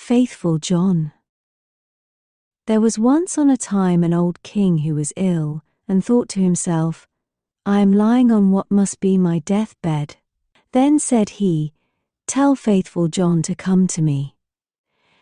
Faithful John. There was once on a time an old king who was ill, and thought to himself, I am lying on what must be my deathbed. Then said he, Tell Faithful John to come to me.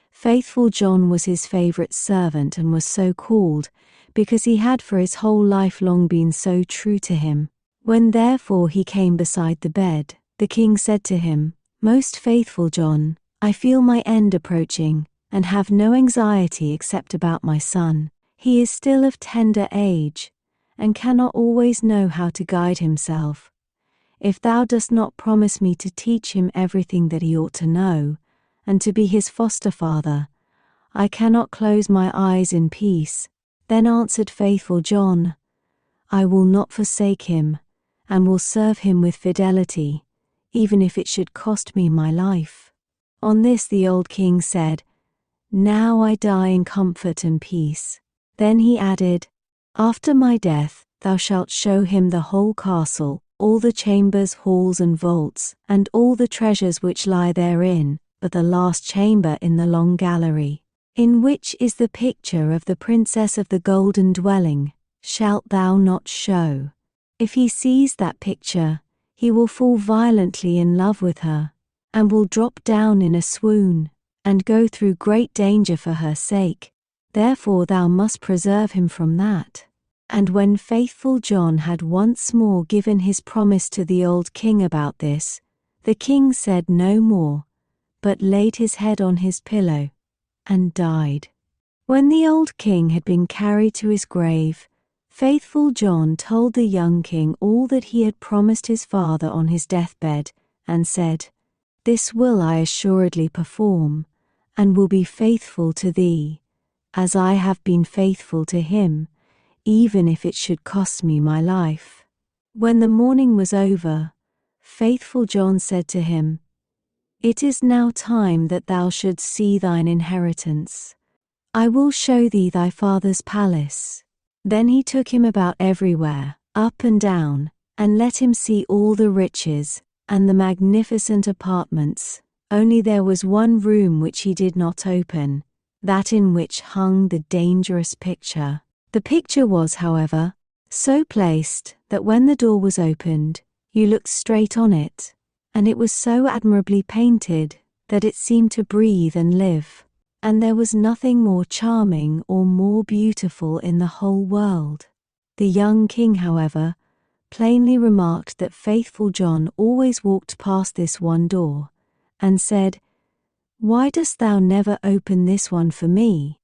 Faithful John was his favourite servant, and was so called, because he had for his whole life long been so true to him. When therefore he came beside the bed, the king said to him, Most faithful John, I feel my end approaching, and have no anxiety except about my son. He is still of tender age, and cannot always know how to guide himself. If thou dost not promise me to teach him everything that he ought to know, and to be his foster father, I cannot close my eyes in peace. Then answered Faithful John, I will not forsake him, and will serve him with fidelity, even if it should cost me my life. On this the old king said, Now I die in comfort and peace. Then he added, After my death thou shalt show him the whole castle, all the chambers, halls, and vaults, and all the treasures which lie therein, but the last chamber in the long gallery, in which is the picture of the princess of the golden dwelling, shalt thou not show. If he sees that picture, he will fall violently in love with her, and will drop down in a swoon, and go through great danger for her sake. Therefore thou must preserve him from that. And when Faithful John had once more given his promise to the old king about this, the king said no more, but laid his head on his pillow, and died. When the old king had been carried to his grave, Faithful John told the young king all that he had promised his father on his deathbed, and said, This will I assuredly perform, and will be faithful to thee, as I have been faithful to him, even if it should cost me my life. When the mourning was over, Faithful John said to him, It is now time that thou shouldst see thine inheritance. I will show thee thy father's palace. Then he took him about everywhere, up and down, and let him see all the riches, and the magnificent apartments. Only there was one room which he did not open, that in which hung the dangerous picture. The picture was, however, so placed that when the door was opened, you looked straight on it, and it was so admirably painted that it seemed to breathe and live, and there was nothing more charming or more beautiful in the whole world. The young king, however, plainly remarked that Faithful John always walked past this one door, and said, Why dost thou never open this one for me?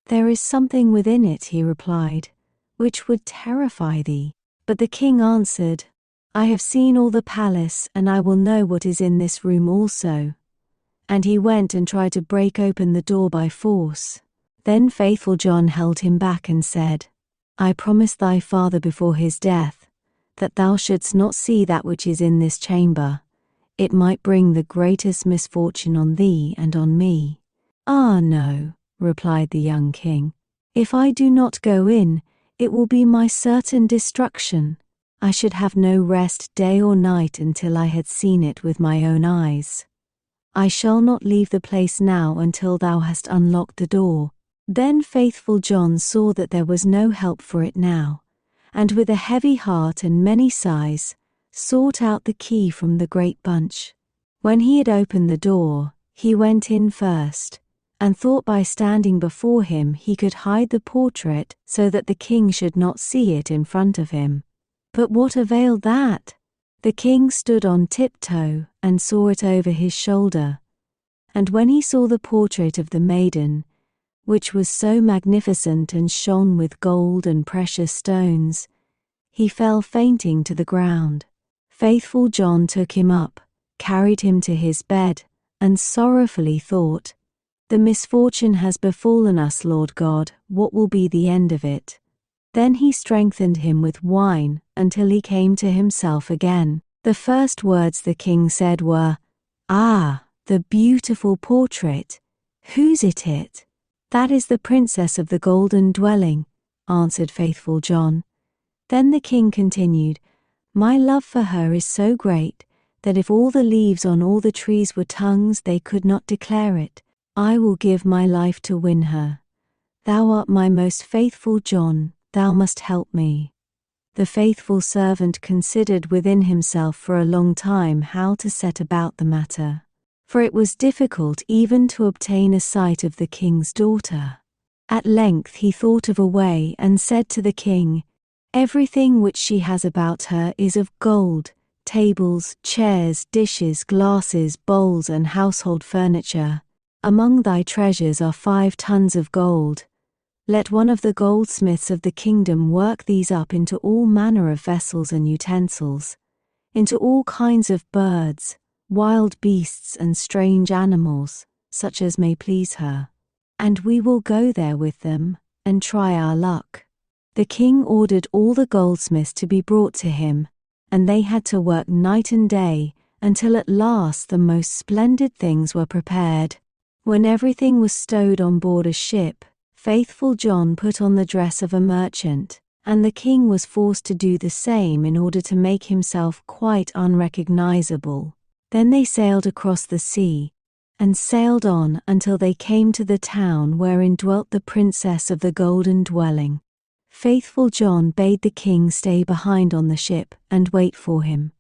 There is something within it, he replied, which would terrify thee. But the king answered, I have seen all the palace, and I will know what is in this room also. And he went and tried to break open the door by force. Then Faithful John held him back and said, I promised thy father before his death, that thou shouldst not see that which is in this chamber. It might bring the greatest misfortune on thee and on me. Ah, no, replied the young king. If I do not go in, it will be my certain destruction. I should have no rest day or night until I had seen it with my own eyes. I shall not leave the place now until thou hast unlocked the door. Then Faithful John saw that there was no help for it now, and with a heavy heart and many sighs, sought out the key from the great bunch. When he had opened the door, he went in first, and thought by standing before him he could hide the portrait so that the king should not see it in front of him. But what availed that? The king stood on tiptoe and saw it over his shoulder, and when he saw the portrait of the maiden, which was so magnificent and shone with gold and precious stones, he fell fainting to the ground. Faithful John took him up, carried him to his bed, and sorrowfully thought, The misfortune has befallen us, Lord God, what will be the end of it? Then he strengthened him with wine until he came to himself again. The first words the king said were, Ah, the beautiful portrait! Whose is it? That is the princess of the golden dwelling, answered Faithful John. Then the king continued, My love for her is so great that if all the leaves on all the trees were tongues they could not declare it. I will give my life to win her. Thou art my most faithful John, thou must help me." The faithful servant considered within himself for a long time how to set about the matter, for it was difficult even to obtain a sight of the king's daughter. At length he thought of a way and said to the king, "Everything which she has about her is of gold, tables, chairs, dishes, glasses, bowls, and household furniture. Among thy treasures are 5 tons of gold. Let one of the goldsmiths of the kingdom work these up into all manner of vessels and utensils, into all kinds of birds, wild beasts, and strange animals, such as may please her. And we will go there with them, and try our luck." The king ordered all the goldsmiths to be brought to him, and they had to work night and day, until at last the most splendid things were prepared. When everything was stowed on board a ship, faithful John put on the dress of a merchant, and the king was forced to do the same in order to make himself quite unrecognizable. Then they sailed across the sea, and sailed on until they came to the town wherein dwelt the princess of the golden dwelling. Faithful John bade the king stay behind on the ship and wait for him.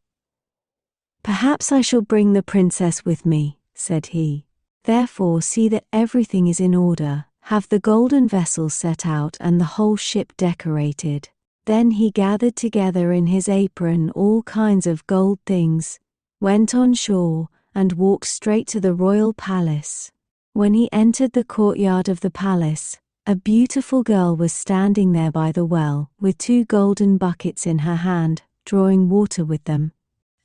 "Perhaps I shall bring the princess with me," said he. "Therefore see that everything is in order. Have the golden vessels set out and the whole ship decorated." Then he gathered together in his apron all kinds of gold things, went on shore, and walked straight to the royal palace. When he entered the courtyard of the palace, a beautiful girl was standing there by the well, with 2 golden buckets in her hand, drawing water with them.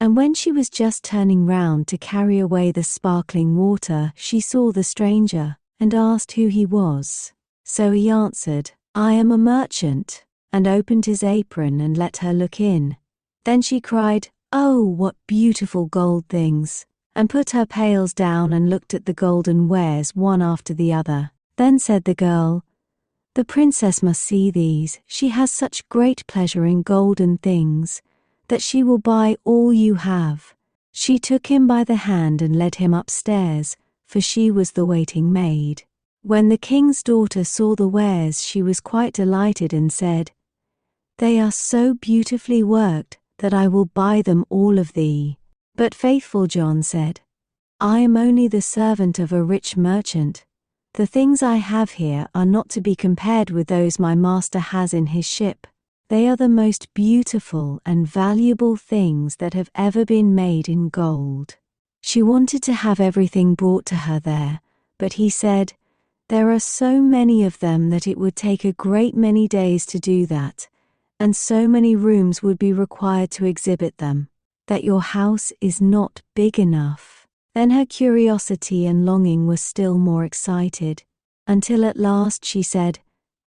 And when she was just turning round to carry away the sparkling water, she saw the stranger, and asked who he was. So he answered, "I am a merchant," and opened his apron and let her look in. Then she cried, "Oh, what beautiful gold things!" and put her pails down and looked at the golden wares one after the other. Then said the girl, "The princess must see these. She has such great pleasure in golden things, that she will buy all you have." She took him by the hand and led him upstairs, for she was the waiting maid. When the king's daughter saw the wares, she was quite delighted and said, "They are so beautifully worked that I will buy them all of thee." But faithful John said, "I am only the servant of a rich merchant. The things I have here are not to be compared with those my master has in his ship. They are the most beautiful and valuable things that have ever been made in gold." She wanted to have everything brought to her there, but he said, "There are so many of them that it would take a great many days to do that, and so many rooms would be required to exhibit them, that your house is not big enough." Then her curiosity and longing were still more excited, until at last she said,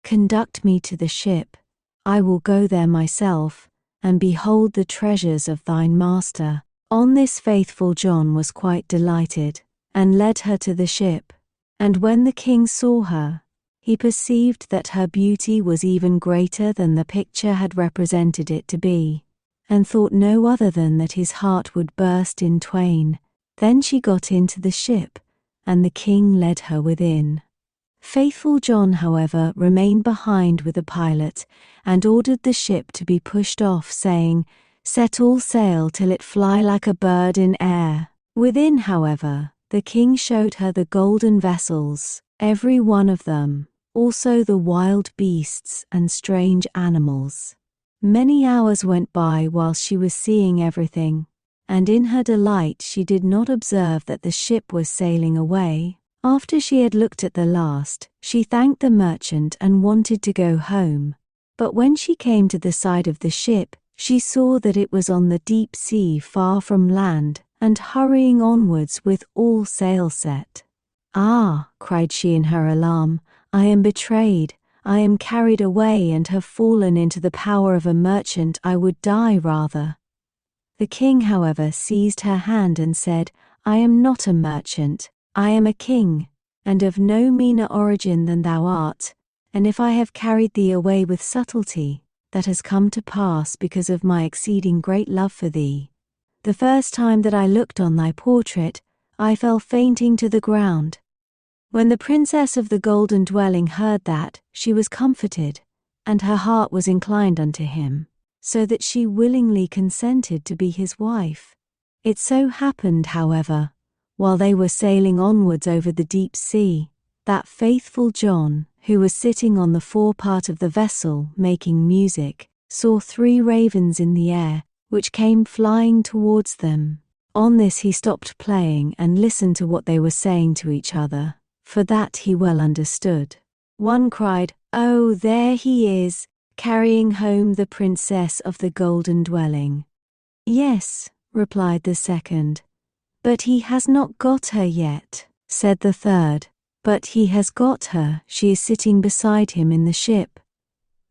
"Conduct me to the ship. I will go there myself, and behold the treasures of thine master." On this faithful John was quite delighted, and led her to the ship. And when the king saw her, he perceived that her beauty was even greater than the picture had represented it to be, and thought no other than that his heart would burst in twain. Then she got into the ship, and the king led her within. Faithful John, however, remained behind with the pilot, and ordered the ship to be pushed off, saying, "Set all sail till it fly like a bird in air." Within, however, the king showed her the golden vessels, every one of them, also the wild beasts and strange animals. Many hours went by while she was seeing everything, and in her delight she did not observe that the ship was sailing away. After she had looked at the last, she thanked the merchant and wanted to go home. But when she came to the side of the ship, she saw that it was on the deep sea far from land, and hurrying onwards with all sail set. "Ah," cried she in her alarm, "I am betrayed. I am carried away and have fallen into the power of a merchant. I would die rather." The king, however, seized her hand and said, "I am not a merchant. I am a king, and of no meaner origin than thou art, and if I have carried thee away with subtlety, that has come to pass because of my exceeding great love for thee. The first time that I looked on thy portrait, I fell fainting to the ground. When the princess of the golden dwelling heard that, she was comforted, and her heart was inclined unto him, so that she willingly consented to be his wife. It so happened, however, while they were sailing onwards over the deep sea, that faithful John, who was sitting on the forepart of the vessel making music, saw 3 ravens in the air, which came flying towards them. On this he stopped playing and listened to what they were saying to each other, for that he well understood. One cried, "Oh, there he is, carrying home the princess of the golden dwelling." "Yes," replied the second. "But he has not got her yet," said the third. "But he has got her, she is sitting beside him in the ship."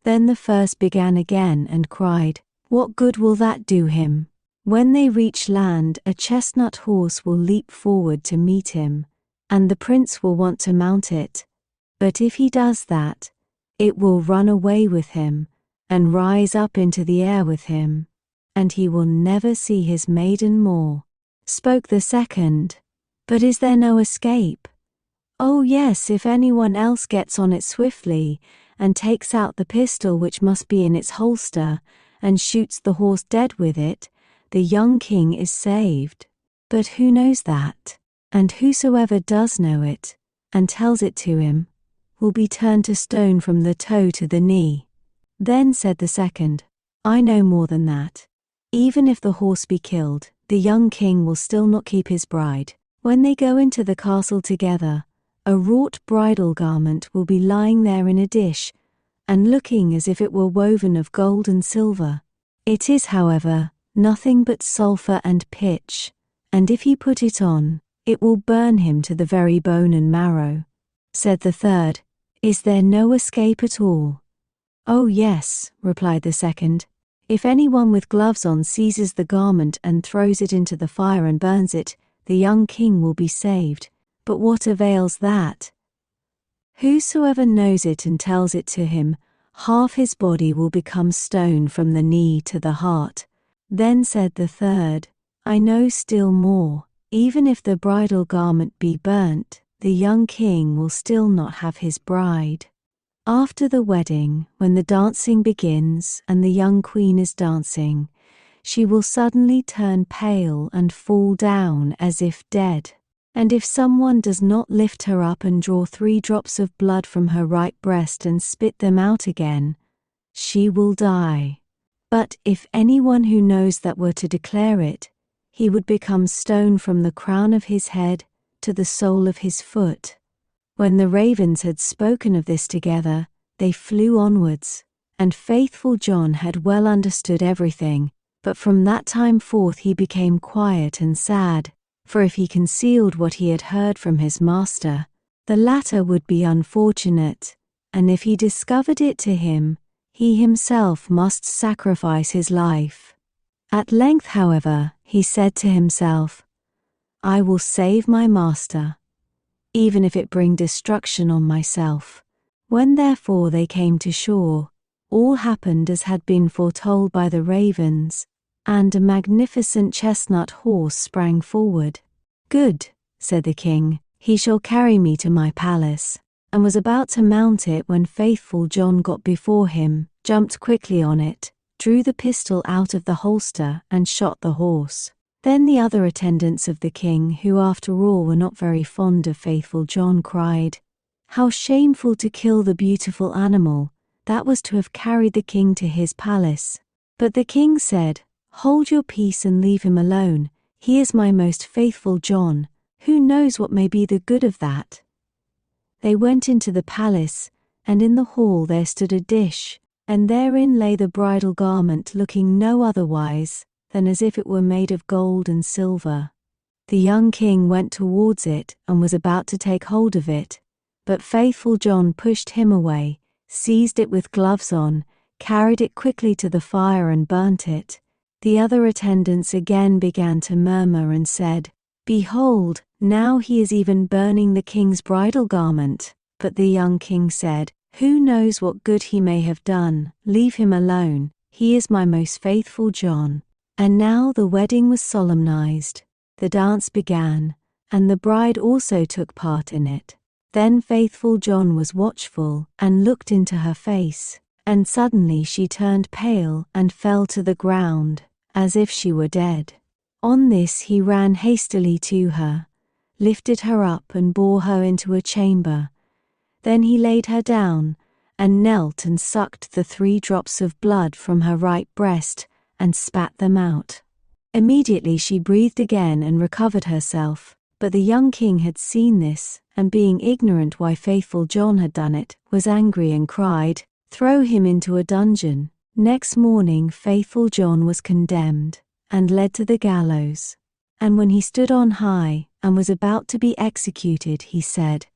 Then the first began again and cried, "What good will that do him? When they reach land, a chestnut horse will leap forward to meet him, and the prince will want to mount it. But if he does that, it will run away with him, and rise up into the air with him, and he will never see his maiden more." Spoke the second, "But is there no escape?" "Oh yes, if anyone else gets on it swiftly, and takes out the pistol which must be in its holster, and shoots the horse dead with it, the young king is saved. But who knows that? And whosoever does know it, and tells it to him, will be turned to stone from the toe to the knee." Then said the second, "I know more than that. Even if the horse be killed, the young king will still not keep his bride. When they go into the castle together, a wrought bridal garment will be lying there in a dish, and looking as if it were woven of gold and silver. It is, however, nothing but sulphur and pitch, and if he put it on, it will burn him to the very bone and marrow." Said the third, "Is there no escape at all?" "Oh yes," replied the second. "If anyone with gloves on seizes the garment and throws it into the fire and burns it, the young king will be saved. But what avails that? Whosoever knows it and tells it to him, half his body will become stone from the knee to the heart." Then said the third, "I know still more. Even if the bridal garment be burnt, the young king will still not have his bride. After the wedding, when the dancing begins and the young queen is dancing, she will suddenly turn pale and fall down as if dead. And if someone does not lift her up and draw 3 drops of blood from her right breast and spit them out again, she will die. But if anyone who knows that were to declare it, he would become stone from the crown of his head to the sole of his foot." When the ravens had spoken of this together, they flew onwards, and faithful John had well understood everything, but from that time forth he became quiet and sad, for if he concealed what he had heard from his master, the latter would be unfortunate, and if he discovered it to him, he himself must sacrifice his life. At length, however, he said to himself, "I will save my master, even if it bring destruction on myself." When therefore they came to shore, all happened as had been foretold by the ravens, and a magnificent chestnut horse sprang forward. "Good," said the king, "he shall carry me to my palace," and was about to mount it when faithful John got before him, jumped quickly on it, drew the pistol out of the holster, and shot the horse. Then the other attendants of the king, who after all were not very fond of faithful John, cried, "How shameful to kill the beautiful animal that was to have carried the king to his palace." But the king said, "Hold your peace and leave him alone. He is my most faithful John. Who knows what may be the good of that?" They went into the palace, and in the hall there stood a dish, and therein lay the bridal garment, looking no otherwise than as if it were made of gold and silver. The young king went towards it and was about to take hold of it, but faithful John pushed him away, seized it with gloves on, carried it quickly to the fire and burnt it. The other attendants again began to murmur and said, "Behold, now he is even burning the king's bridal garment." But the young king said, "Who knows what good he may have done? Leave him alone. He is my most faithful John." And now the wedding was solemnized. The dance began, and the bride also took part in it. Then faithful John was watchful and looked into her face, and suddenly she turned pale and fell to the ground, as if she were dead. On this he ran hastily to her, lifted her up and bore her into a chamber. Then he laid her down, and knelt and sucked the 3 drops of blood from her right breast, and spat them out. Immediately she breathed again and recovered herself, but the young king had seen this, and being ignorant why faithful John had done it, was angry and cried, "Throw him into a dungeon." Next morning faithful John was condemned, and led to the gallows. And when he stood on high, and was about to be executed, he said,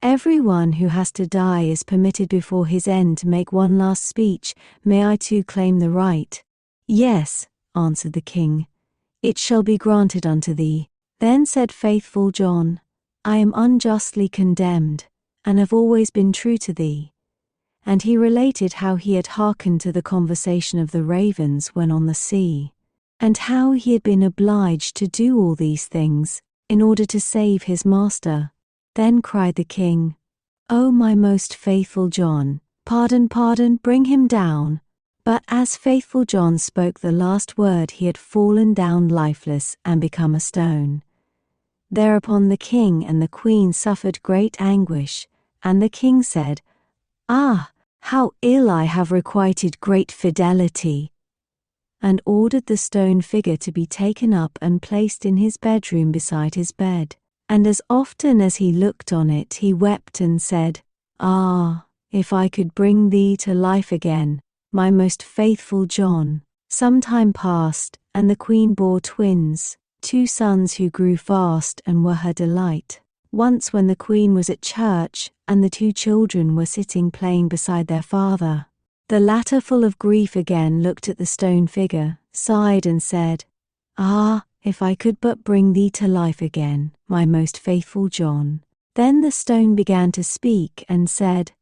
"Everyone who has to die is permitted before his end to make one last speech. May I too claim the right?" "Yes," answered the king, "it shall be granted unto thee." Then said faithful John, "I am unjustly condemned, and have always been true to thee." And he related how he had hearkened to the conversation of the ravens when on the sea, and how he had been obliged to do all these things, in order to save his master. Then cried the king, "O my most faithful John, pardon, pardon, bring him down." But as faithful John spoke the last word, he had fallen down lifeless and become a stone. Thereupon the king and the queen suffered great anguish, and the king said, "Ah, how ill I have requited great fidelity," and ordered the stone figure to be taken up and placed in his bedroom beside his bed. And as often as he looked on it, he wept and said, "Ah, if I could bring thee to life again, my most faithful John." Some time passed, and the queen bore twins, 2 sons who grew fast and were her delight. Once when the queen was at church, and the 2 children were sitting playing beside their father, the latter, full of grief again, looked at the stone figure, sighed and said, "Ah, if I could but bring thee to life again, my most faithful John." Then the stone began to speak and said,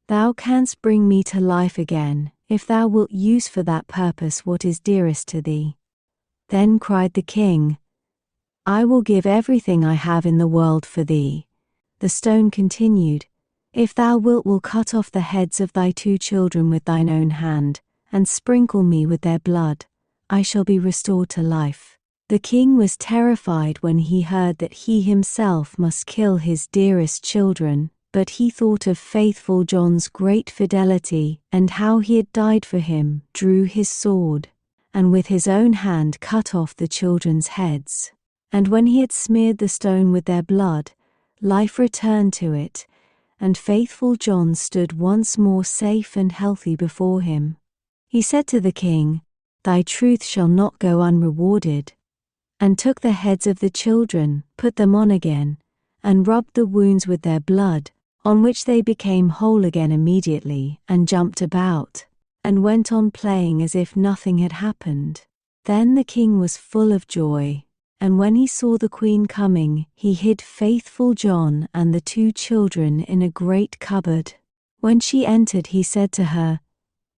"Thou canst bring me to life again, if thou wilt use for that purpose what is dearest to thee." Then cried the king, "I will give everything I have in the world for thee." The stone continued, "If thou wilt will cut off the heads of thy 2 children with thine own hand, and sprinkle me with their blood, I shall be restored to life." The king was terrified when he heard that he himself must kill his dearest children, but he thought of faithful John's great fidelity and how he had died for him, drew his sword, and with his own hand cut off the children's heads. And when he had smeared the stone with their blood, life returned to it, and faithful John stood once more safe and healthy before him. He said to the king, "Thy truth shall not go unrewarded," and took the heads of the children, put them on again, and rubbed the wounds with their blood, on which they became whole again immediately, and jumped about, and went on playing as if nothing had happened. Then the king was full of joy, and when he saw the queen coming, he hid faithful John and the 2 children in a great cupboard. When she entered, he said to her,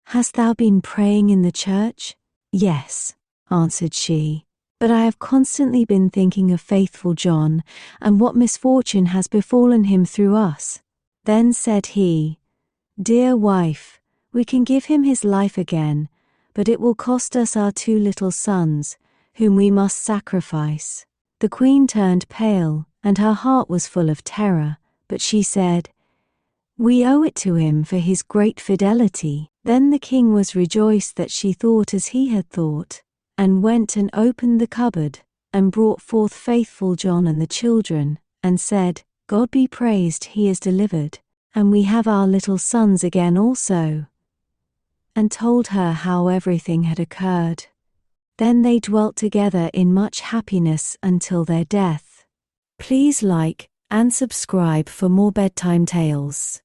"Hast thou been praying in the church?" "Yes," answered she, "but I have constantly been thinking of faithful John, and what misfortune has befallen him through us." Then said he, "Dear wife, we can give him his life again, but it will cost us our 2 little sons, whom we must sacrifice." The queen turned pale, and her heart was full of terror, but she said, "We owe it to him for his great fidelity." Then the king was rejoiced that she thought as he had thought, and went and opened the cupboard, and brought forth faithful John and the children, and said, "God be praised, he is delivered, and we have our little sons again also," and told her how everything had occurred. Then they dwelt together in much happiness until their death. Please like and subscribe for more bedtime tales.